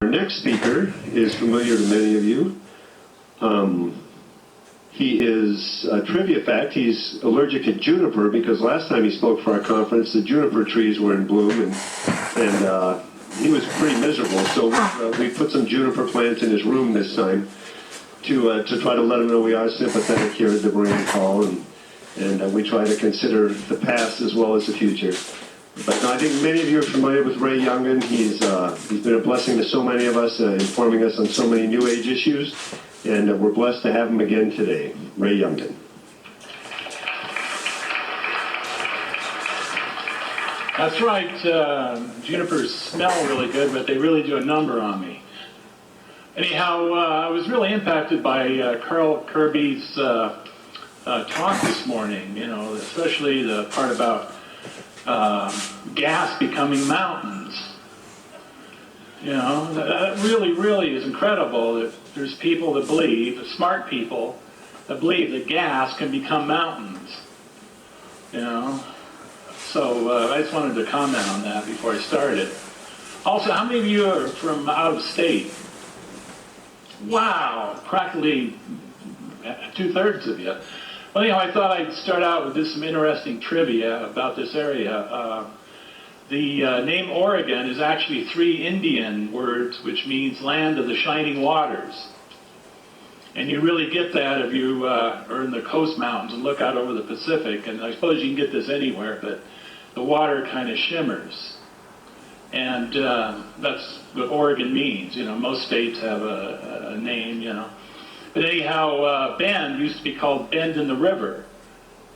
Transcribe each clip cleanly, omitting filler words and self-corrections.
Our next speaker is familiar to many of you. He is a trivia fact. He's allergic to juniper because last time he spoke for our conference, the juniper trees were in bloom, and he was pretty miserable. So we put some juniper plants in his room this time to try to let him know we are sympathetic here at the Berean Call, and we try to consider the past as well as the future. But I think many of you are familiar with Ray Yungen. He's been a blessing to so many of us, informing us on so many New Age issues, and we're blessed to have him again today. Ray Yungen. That's right. Junipers smell really good, but they really do a number on me. Anyhow, I was really impacted by Carl Kirby's talk this morning, especially the part about gas becoming mountains. That really is incredible that there's people that believe, smart people, that believe that gas can become mountains. So I just wanted to comment on that before I started. Also, how many of you are from out of state? Wow, practically 2/3 of you. Well, anyhow, I thought I'd start out with just some interesting trivia about this area. The name Oregon is actually 3 Indian words, which means land of the shining waters. And you really get that if you are in the coast mountains and look out over the Pacific. And I suppose you can get this anywhere, but the water kind of shimmers. And that's what Oregon means. Most states have a name, But anyhow, Bend used to be called Bend in the River.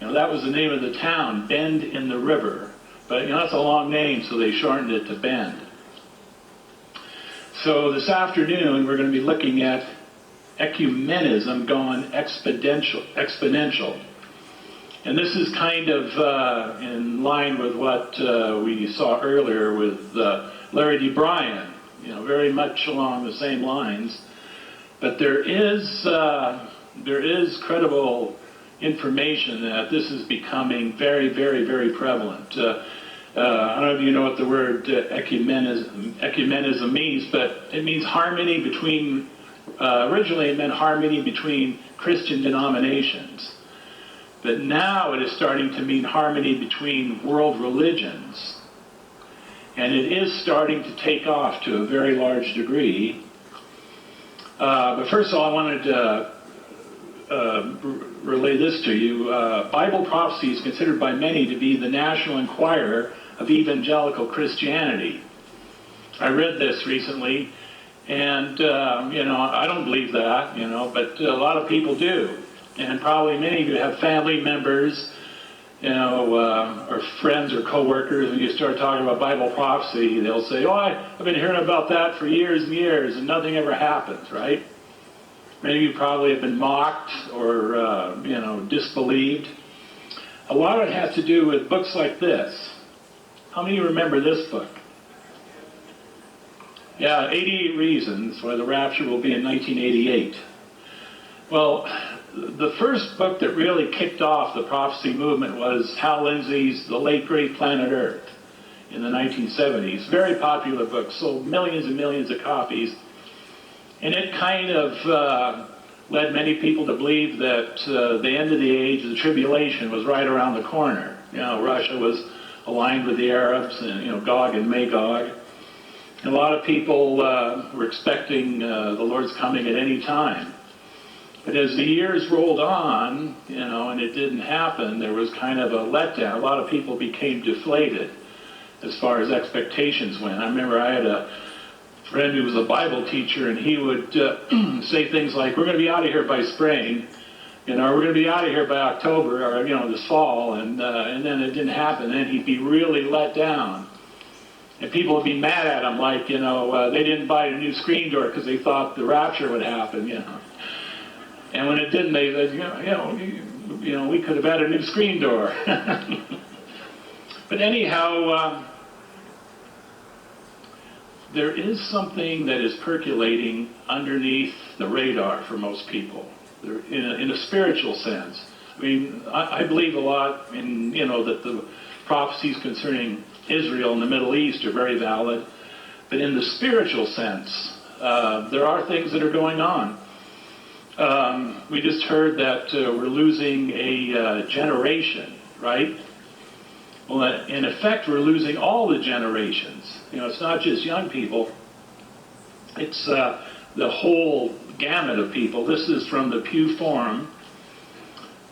That was the name of the town, Bend in the River. But that's a long name, so they shortened it to Bend. So this afternoon, we're going to be looking at Ecumenism gone exponential. And this is kind of in line with what we saw earlier with Larry D. Bryan, very much along the same lines. But there is credible information that this is becoming very prevalent. I don't know if you know what the word ecumenism means, but it means harmony between, originally it meant harmony between Christian denominations. But now it is starting to mean harmony between world religions. And it is starting to take off to a very large degree. But first of all, I wanted to relay this to you. Bible prophecy is considered by many to be the National Enquirer of evangelical Christianity. I read this recently, and I don't believe that, but a lot of people do. And probably many of you have family members, or friends or coworkers, and you start talking about Bible prophecy, they'll say, "Oh, I've been hearing about that for years and years, and nothing ever happens," right? Many of you probably have been mocked or, disbelieved. A lot of it has to do with books like this. How many of you remember this book? Yeah, 88 Reasons Why the Rapture Will Be in 1988. Well, the first book that really kicked off the prophecy movement was Hal Lindsey's The Late Great Planet Earth in the 1970s. Very popular book, sold millions and millions of copies. And it kind of led many people to believe that the end of the age, the tribulation, was right around the corner. Russia was aligned with the Arabs, and Gog and Magog. And a lot of people were expecting the Lord's coming at any time. But as the years rolled on, and it didn't happen, there was kind of a letdown. A lot of people became deflated as far as expectations went. I remember I had a friend who was a Bible teacher, and he would say things like, "We're going to be out of here by spring, we're going to be out of here by October, or this fall," and then it didn't happen. And he'd be really let down, and people would be mad at him, like they didn't buy a new screen door because they thought the rapture would happen, And when it didn't, they said, we could have had a new screen door. But anyhow. There is something that is percolating underneath the radar for most people, in a spiritual sense. I mean, I believe a lot in, that the prophecies concerning Israel and the Middle East are very valid. But in the spiritual sense, there are things that are going on. We just heard that we're losing a generation, right? Well, in effect, we're losing all the generations. It's not just young people. It's the whole gamut of people. This is from the Pew Forum.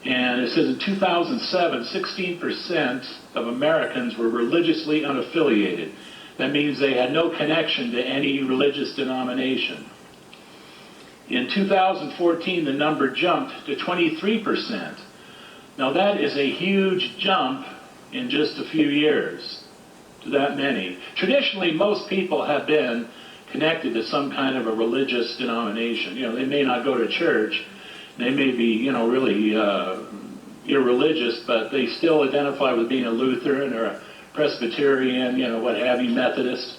And it says in 2007, 16% of Americans were religiously unaffiliated. That means they had no connection to any religious denomination. In 2014, the number jumped to 23%. Now that is a huge jump in just a few years to that many. Traditionally, most people have been connected to some kind of a religious denomination. They may not go to church. They may be, really irreligious, but they still identify with being a Lutheran or a Presbyterian, what have you, Methodist.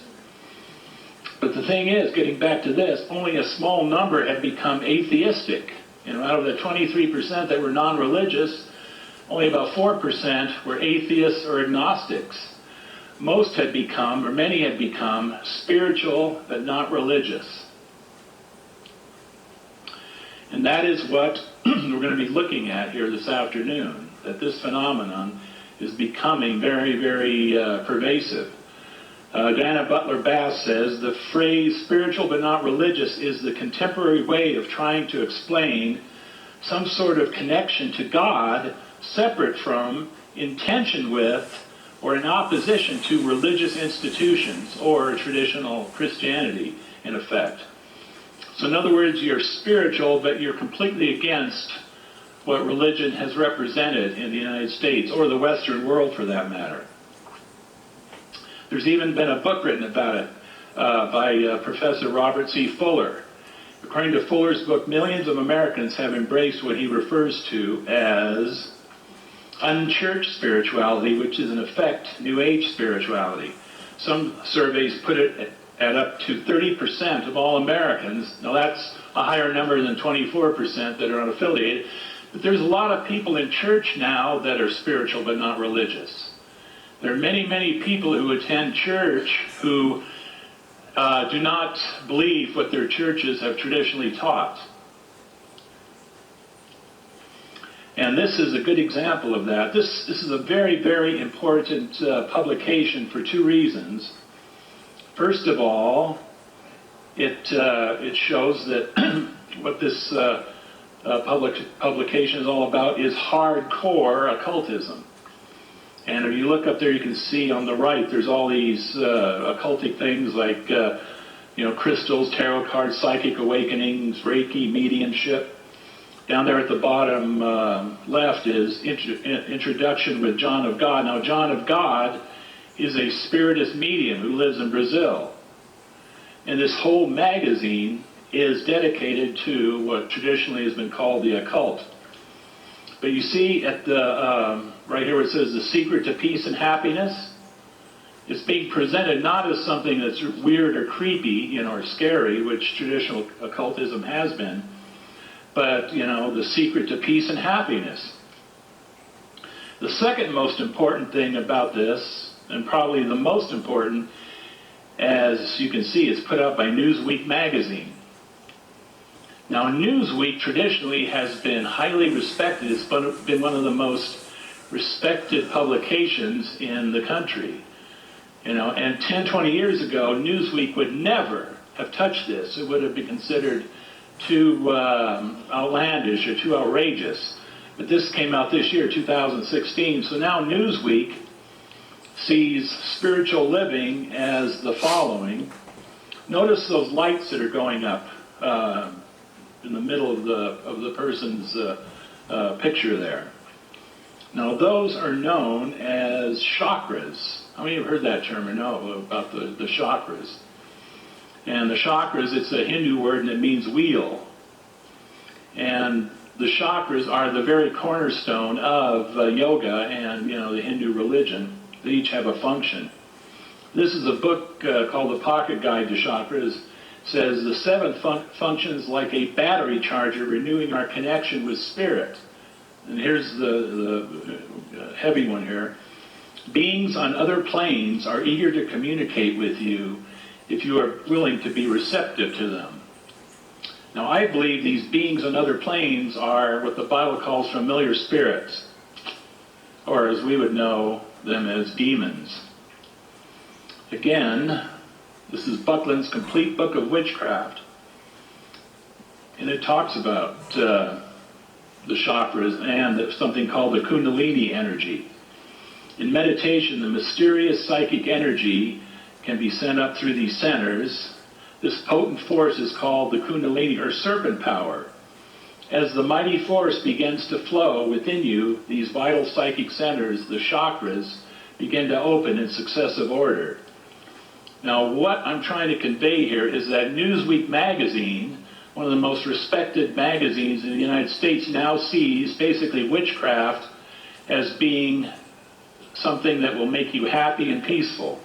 But the thing is, getting back to this, only a small number had become atheistic. Out of the 23% that were non-religious, only about 4% were atheists or agnostics. Most had become, or many had become, spiritual but not religious. And that is what we're going to be looking at here this afternoon, that this phenomenon is becoming very, very pervasive. Diana Butler Bass says, the phrase spiritual but not religious is the contemporary way of trying to explain some sort of connection to God separate from, in tension with, or in opposition to religious institutions or traditional Christianity, in effect. So in other words, you're spiritual, but you're completely against what religion has represented in the United States, or the Western world for that matter. There's even been a book written about it by Professor Robert C. Fuller. According to Fuller's book, millions of Americans have embraced what he refers to as unchurched spirituality, which is in effect New Age spirituality. Some surveys put it at up to 30% of all Americans. Now that's a higher number than 24% that are unaffiliated. But there's a lot of people in church now that are spiritual but not religious. There are many, many people who attend church who do not believe what their churches have traditionally taught. And this is a good example of that. This is a very, very important publication for two reasons. First of all, it shows that what this publication is all about is hardcore occultism. And if you look up there, you can see on the right, there's all these occultic things like, crystals, tarot cards, psychic awakenings, Reiki, mediumship. Down there at the bottom left is introduction with John of God. Now, John of God is a spiritist medium who lives in Brazil. And this whole magazine is dedicated to what traditionally has been called the occult. But you see at the right here where it says the secret to peace and happiness, it's being presented not as something that's weird or creepy, or scary, which traditional occultism has been, but, the secret to peace and happiness. The second most important thing about this, and probably the most important, as you can see, it's put out by Newsweek magazine. Now, Newsweek traditionally has been highly respected. It's been one of the most respected publications in the country. And 10, 20 years ago, Newsweek would never have touched this. It would have been considered too outlandish or too outrageous. But this came out this year, 2016. So now Newsweek sees spiritual living as the following. Notice those lights that are going up in the middle of the person's picture there. Now those are known as chakras. How many have heard that term or know about the chakras? And the chakras, it's a Hindu word and it means wheel. And the chakras are the very cornerstone of yoga and the Hindu religion. They each have a function. This is a book called The Pocket Guide to Chakras. It says the seventh functions like a battery charger, renewing our connection with spirit. And here's the heavy one here. Beings on other planes are eager to communicate with you if you are willing to be receptive to them. Now, I believe these beings on other planes are what the Bible calls familiar spirits, or as we would know them as demons. Again, this is Buckland's Complete Book of Witchcraft, and it talks about the chakras and something called the Kundalini energy. In meditation, the mysterious psychic energy can be sent up through these centers. This potent force is called the Kundalini, or serpent power. As the mighty force begins to flow within you, these vital psychic centers, the chakras, begin to open in successive order. Now, what I'm trying to convey here is that Newsweek magazine, one of the most respected magazines in the United States, now sees basically witchcraft as being something that will make you happy and peaceful.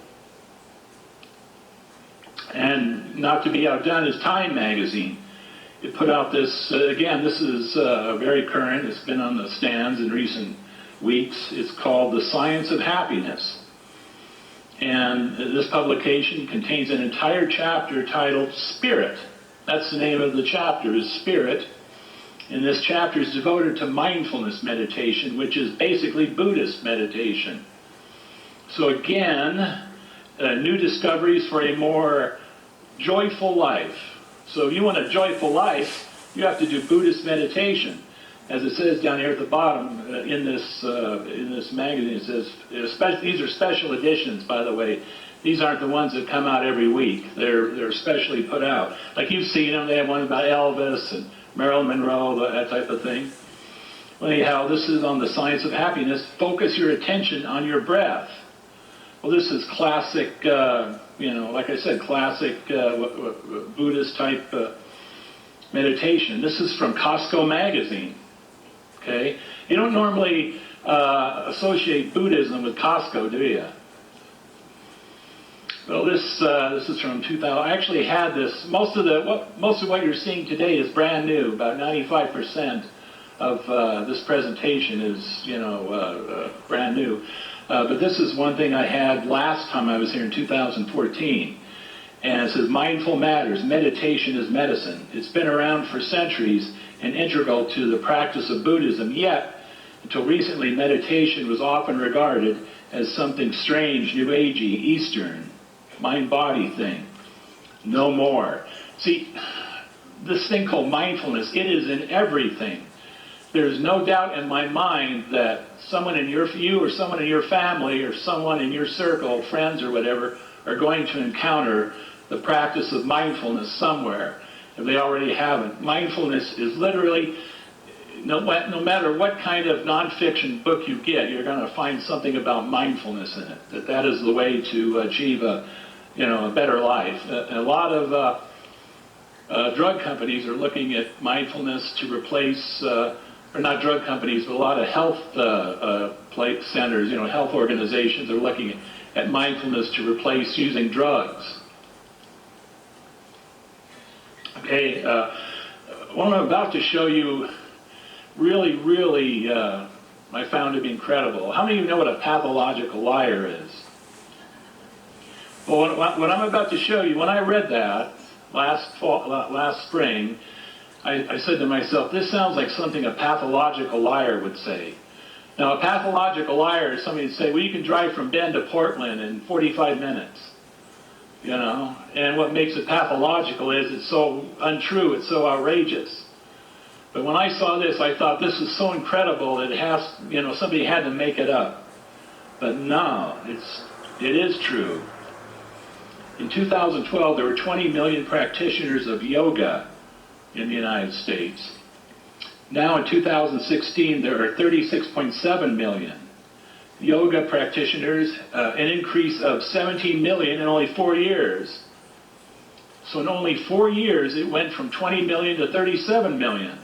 And not to be outdone is Time magazine. It put out this, again, this is very current. It's been on the stands in recent weeks. It's called The Science of Happiness. And this publication contains an entire chapter titled Spirit. That's the name of the chapter, is Spirit. And this chapter is devoted to mindfulness meditation, which is basically Buddhist meditation. So again, new discoveries for a more joyful life. So if you want a joyful life, you have to do Buddhist meditation. As it says down here at the bottom in this magazine, it says, these are special editions, by the way. These aren't the ones that come out every week. They're specially put out. Like you've seen them, they have one about Elvis and Marilyn Monroe, that type of thing. Well, anyhow, this is on the science of happiness. Focus your attention on your breath. Well, this is classic, like I said, classic Buddhist type meditation. This is from Costco magazine. Okay, you don't normally associate Buddhism with Costco, do you? Well, this is from 2000. I actually had this. Most of what you're seeing today is brand new. About 95% of this presentation is, brand new. But this is one thing I had last time I was here in 2014. And it says, Mindful Matters, Meditation is Medicine. It's been around for centuries and integral to the practice of Buddhism, yet, until recently, meditation was often regarded as something strange, New Agey, Eastern, mind-body thing. No more. See, this thing called mindfulness, it is in everything. There's no doubt in my mind that someone in you or someone in your family or someone in your circle, friends or whatever, are going to encounter the practice of mindfulness somewhere, if they already haven't. Mindfulness is literally, no matter what kind of nonfiction book you get, you're going to find something about mindfulness in it, that is the way to achieve a better life. A lot of drug companies are looking at mindfulness to replace, or not drug companies, but a lot of health centers, health organizations are looking at mindfulness to replace using drugs. Okay, what I'm about to show you really, I found to be incredible. How many of you know what a pathological liar is? Well, what I'm about to show you, when I read that last spring, I said to myself, this sounds like something a pathological liar would say. Now, a pathological liar is somebody who'd say, well, you can drive from Bend to Portland in 45 minutes. And what makes it pathological is it's so untrue, it's so outrageous. But when I saw this, I thought this is so incredible that it has, somebody had to make it up. But no, it is true. In 2012, there were 20 million practitioners of yoga in the United States. Now in 2016, there are 36.7 million yoga practitioners, an increase of 17 million in only 4 years. So in only 4 years, it went from 20 million to 37 million.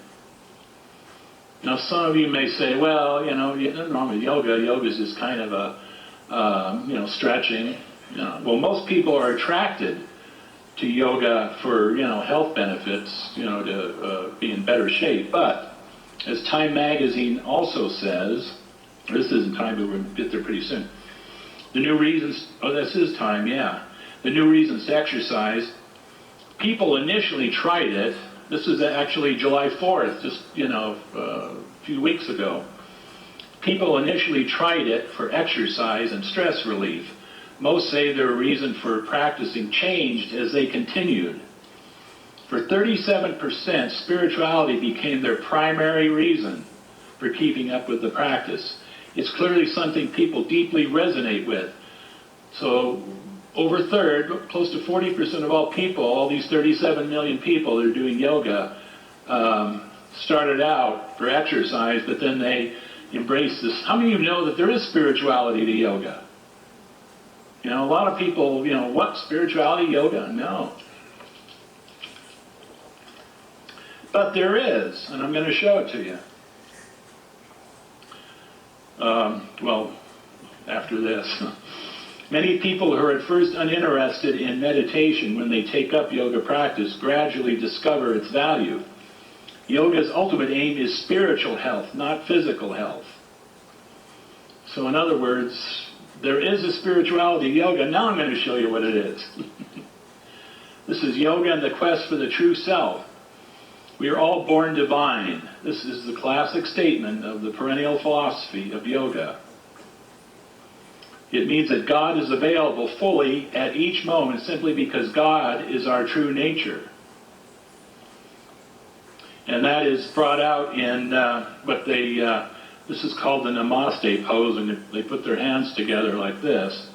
Now some of you may say, well, nothing wrong with yoga. Yoga is just kind of a, stretching. Well, most people are attracted to yoga for, health benefits, to be in better shape. But as Time magazine also says, this isn't Time, but we'll get there pretty soon. The new reasons, this is Time, yeah. the new reasons to exercise. People initially tried it. This is actually July 4th, just, a few weeks ago. People initially tried it for exercise and stress relief. Most say their reason for practicing changed as they continued. For 37%, spirituality became their primary reason for keeping up with the practice. It's clearly something people deeply resonate with. So over a third, close to 40% of all people, all these 37 million people that are doing yoga, started out for exercise, but then they embrace this. How many of you know that there is spirituality to yoga? A lot of people, what, spirituality, yoga? No. But there is, and I'm going to show it to you. Well, after this. Many people who are at first uninterested in meditation when they take up yoga practice gradually discover its value. Yoga's ultimate aim is spiritual health, not physical health. So in other words, there is a spirituality to yoga. Now I'm going to show you what it is. This is Yoga and the Quest for the True Self. We are all born divine. This is the classic statement of the perennial philosophy of yoga. It means that God is available fully at each moment simply because God is our true nature. And that is brought out in this is called the Namaste pose, and they put their hands together like this,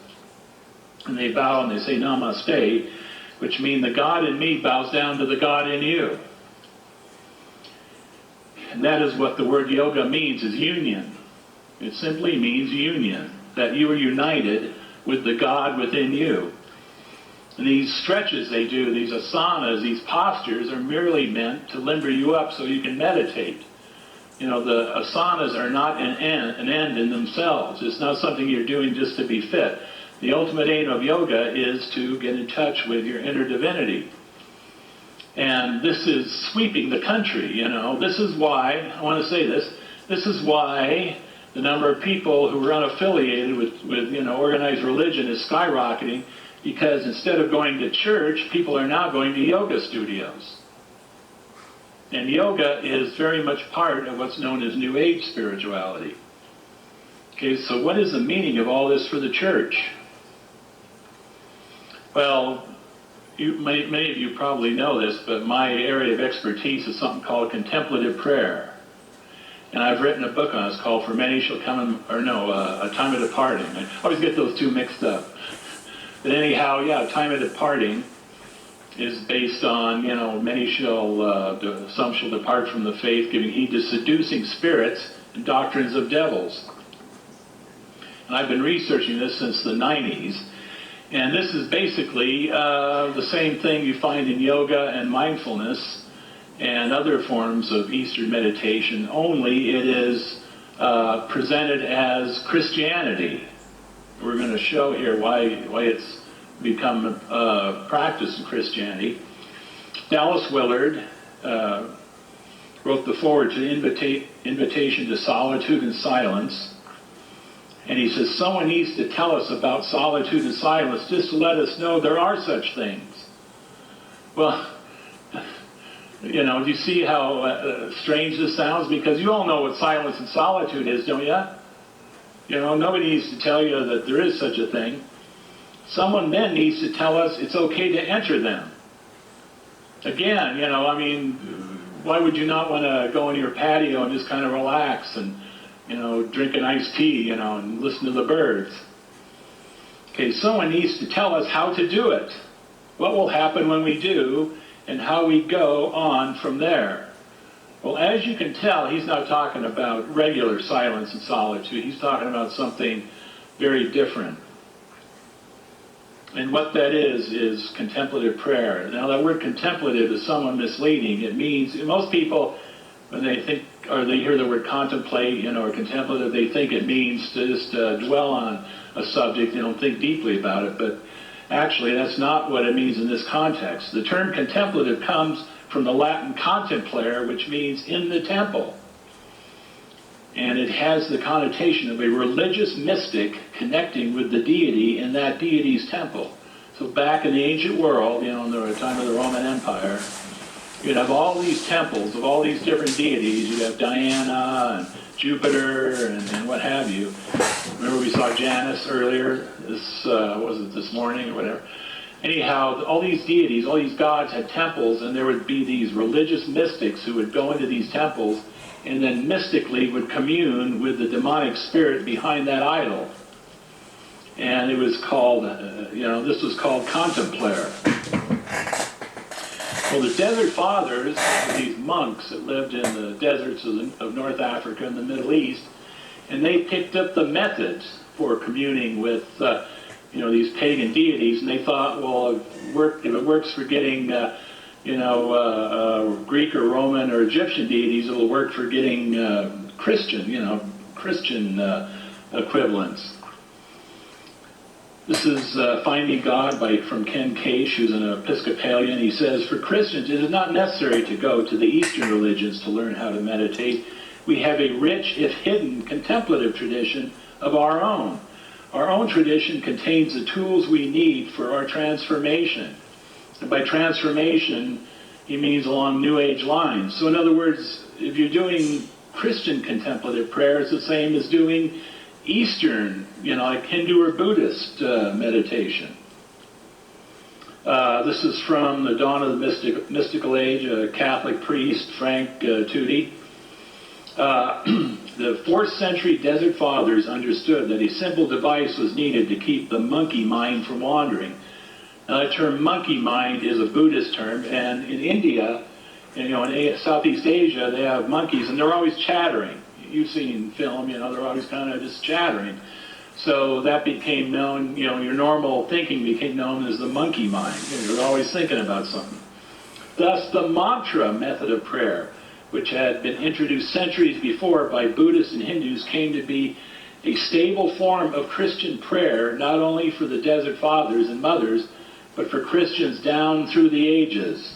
and they bow and they say Namaste, which means the God in me bows down to the God in you. And that is what the word yoga means, is union. It simply means union, that you are united with the God within you. And these stretches they do, these asanas, these postures, are merely meant to limber you up so you can meditate. The asanas are not an end in themselves. It's not something you're doing just to be fit. The ultimate aim of yoga is to get in touch with your inner divinity. And this is sweeping the country, This is why, I want to say this is why the number of people who are unaffiliated with organized religion is skyrocketing, because instead of going to church, people are now going to yoga studios. And yoga is very much part of what's known as New Age spirituality. Okay, so what is the meaning of all this for the church? Well, many of you probably know this, but my area of expertise is something called contemplative prayer. And I've written a book on it. It's called For Many Shall Come, A Time of Departing. I always get those two mixed up. But anyhow, yeah, Time of Departing is based on, many some shall depart from the faith, giving heed to seducing spirits and doctrines of devils. And I've been researching this since the 90s. And this is basically the same thing you find in yoga and mindfulness and other forms of Eastern meditation, only it is presented as Christianity. We're going to show here why it's become practice in Christianity. Dallas Willard wrote the foreword to the Invitation to Solitude and Silence. And he says, someone needs to tell us about solitude and silence just to let us know there are such things. Well, do you see how strange this sounds? Because you all know what silence and solitude is, don't you? Nobody needs to tell you that there is such a thing. Someone then needs to tell us it's okay to enter them. Again, why would you not want to go on your patio and just kind of relax and drink an iced tea, and listen to the birds? Okay, someone needs to tell us how to do it. What will happen when we do, and how we go on from there. Well, as you can tell, he's not talking about regular silence and solitude. He's talking about something very different. And what that is contemplative prayer. Now, that word contemplative is somewhat misleading. It means, most people, when they think, or they hear the word contemplate, or contemplative, they think it means to just dwell on a subject. They don't think deeply about it. But actually, that's not what it means in this context. The term contemplative comes from the Latin contemplare, which means in the temple. And it has the connotation of a religious mystic connecting with the deity in that deity's temple. So back in the ancient world, in the time of the Roman Empire, you'd have all these temples of all these different deities. You'd have Diana and Jupiter and what have you. Remember we saw Janus earlier, this morning or whatever. Anyhow, all these deities, all these gods had temples, and there would be these religious mystics who would go into these temples and then mystically would commune with the demonic spirit behind that idol. And it was called, this was called contemplar. Well, the Desert Fathers, these monks that lived in the deserts of North Africa and the Middle East, and they picked up the methods for communing with, these pagan deities, and they thought, well, if it works for getting, Greek or Roman or Egyptian deities, it'll work for getting Christian equivalents. This is Finding God from Ken Case, who's an Episcopalian. He says, for Christians, it is not necessary to go to the Eastern religions to learn how to meditate. We have a rich, if hidden, contemplative tradition of our own. Our own tradition contains the tools we need for our transformation. And by transformation, he means along New Age lines. So in other words, if you're doing Christian contemplative prayer, it's the same as doing Eastern, like Hindu or Buddhist meditation. This is from the dawn of the mystical age, a Catholic priest, Frank Tutti. The 4th century Desert Fathers understood that a simple device was needed to keep the monkey mind from wandering. Now, the term monkey mind is a Buddhist term, and in India, in Southeast Asia, they have monkeys, and they're always chattering. You've seen film, they're always kind of just chattering. So that became known, your normal thinking became known as the monkey mind. You're always thinking about something. Thus, the mantra method of prayer, which had been introduced centuries before by Buddhists and Hindus, came to be a stable form of Christian prayer, not only for the Desert Fathers and Mothers, but for Christians down through the ages.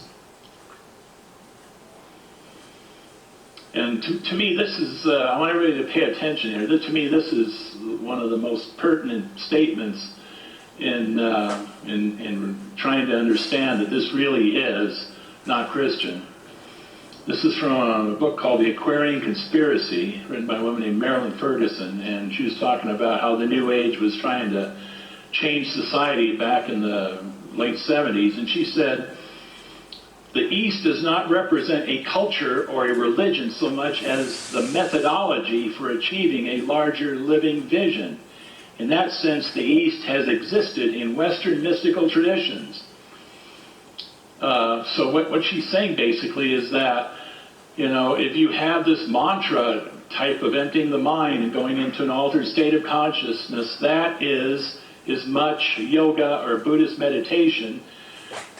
And to me, this is, I want everybody to pay attention here. To me, this is one of the most pertinent statements in trying to understand that this really is not Christian. This is from a book called The Aquarian Conspiracy, written by a woman named Marilyn Ferguson, and she was talking about how the New Age was trying to change society back in the late 70s, and she said, the East does not represent a culture or a religion so much as the methodology for achieving a larger living vision. In that sense, the East has existed in Western mystical traditions. So what she's saying basically is that, if you have this mantra type of emptying the mind and going into an altered state of consciousness, that is as much yoga or Buddhist meditation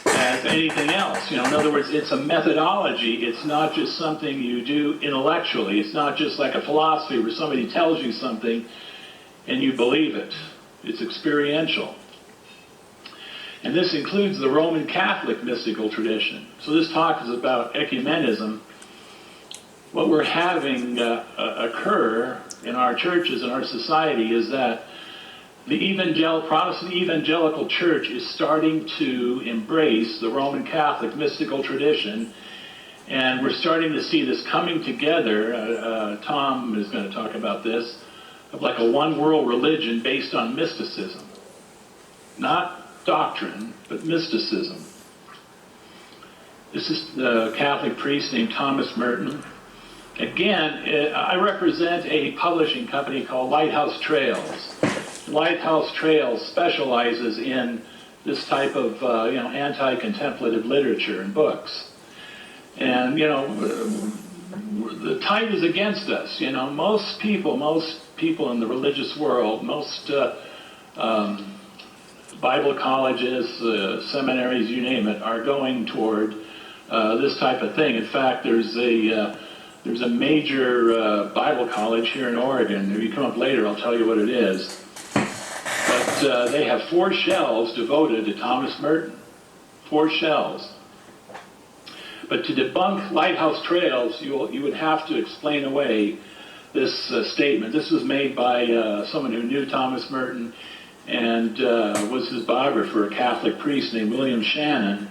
as anything else. In other words, it's a methodology. It's not just something you do intellectually. It's not just like a philosophy where somebody tells you something and you believe it. It's experiential. And this includes the Roman Catholic mystical tradition. So this talk is about ecumenism. What we're having occur in our churches and our society is that the Protestant evangelical church is starting to embrace the Roman Catholic mystical tradition, and we're starting to see this coming together. Tom is going to talk about this, of like a one-world religion based on mysticism. Not doctrine, but mysticism. This is the Catholic priest named Thomas Merton. Again, I represent a publishing company called Lighthouse Trails. Lighthouse Trails specializes in this type of anti-contemplative literature and books. And the tide is against us. Most people in the religious world, most Bible colleges, seminaries, you name it, are going toward this type of thing. In fact, there's a major Bible college here in Oregon. If you come up later, I'll tell you what it is. But they have 4 shelves devoted to Thomas Merton. 4 shelves. But to debunk Lighthouse Trails, you would have to explain away this statement. This was made by someone who knew Thomas Merton, and was his biographer, a Catholic priest named William Shannon.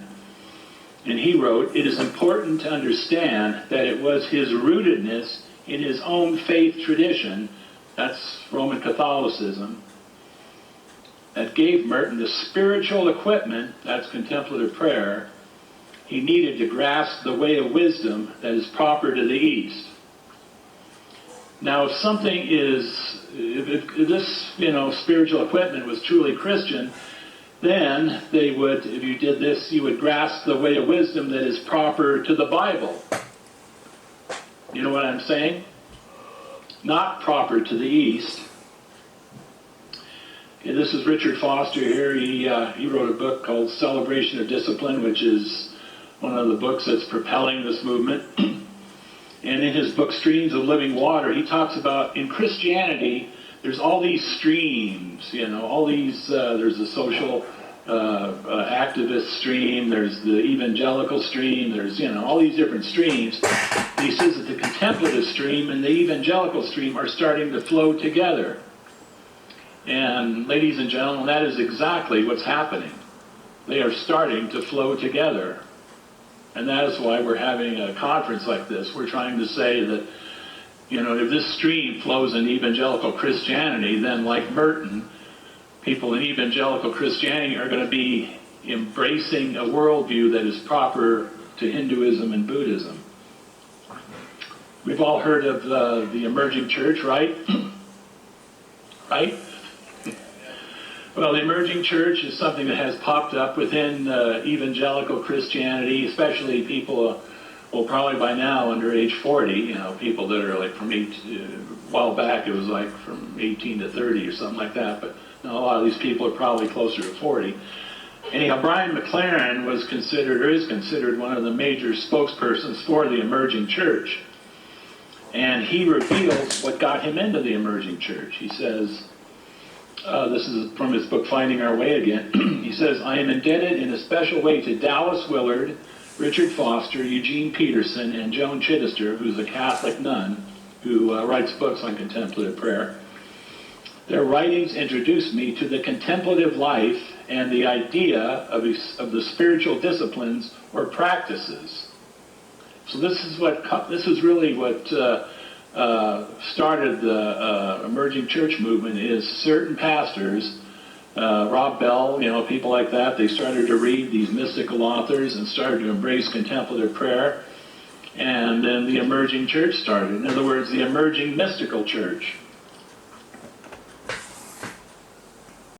And he wrote, "It is important to understand that it was his rootedness in his own faith tradition," that's Roman Catholicism, "that gave Merton the spiritual equipment," that's contemplative prayer, "he needed to grasp the way of wisdom that is proper to the East." Now, if something is, if this, spiritual equipment was truly Christian, then they would, if you did this, you would grasp the way of wisdom that is proper to the Bible. You know what I'm saying? Not proper to the East. Okay, this is Richard Foster here. He wrote a book called Celebration of Discipline, which is one of the books that's propelling this movement. And in his book, Streams of Living Water, he talks about in Christianity, there's all these streams, all these, there's the social activist stream, there's the evangelical stream, there's, all these different streams. And he says that the contemplative stream and the evangelical stream are starting to flow together. And ladies and gentlemen, that is exactly what's happening. They are starting to flow together. And that is why we're having a conference like this. We're trying to say that, if this stream flows in evangelical Christianity, then like Merton, people in evangelical Christianity are going to be embracing a worldview that is proper to Hinduism and Buddhism. We've all heard of the emerging church, right? Right? Well, the emerging church is something that has popped up within evangelical Christianity, especially people, probably by now under age 40, people that are like a while back it was like from 18 to 30 or something like that, but now a lot of these people are probably closer to 40. Anyhow, Brian McLaren was considered, or is considered, one of the major spokespersons for the emerging church. And he reveals what got him into the emerging church. He says, this is from his book, Finding Our Way Again. He says, "I am indebted in a special way to Dallas Willard, Richard Foster, Eugene Peterson, and Joan Chittister, who's a Catholic nun who writes books on contemplative prayer. Their writings introduced me to the contemplative life and the idea of the spiritual disciplines or practices." So this is really what started the emerging church movement. Is certain pastors, Rob Bell, people like that, they started to read these mystical authors and started to embrace contemplative prayer, and then the emerging church started. In other words, the emerging mystical church.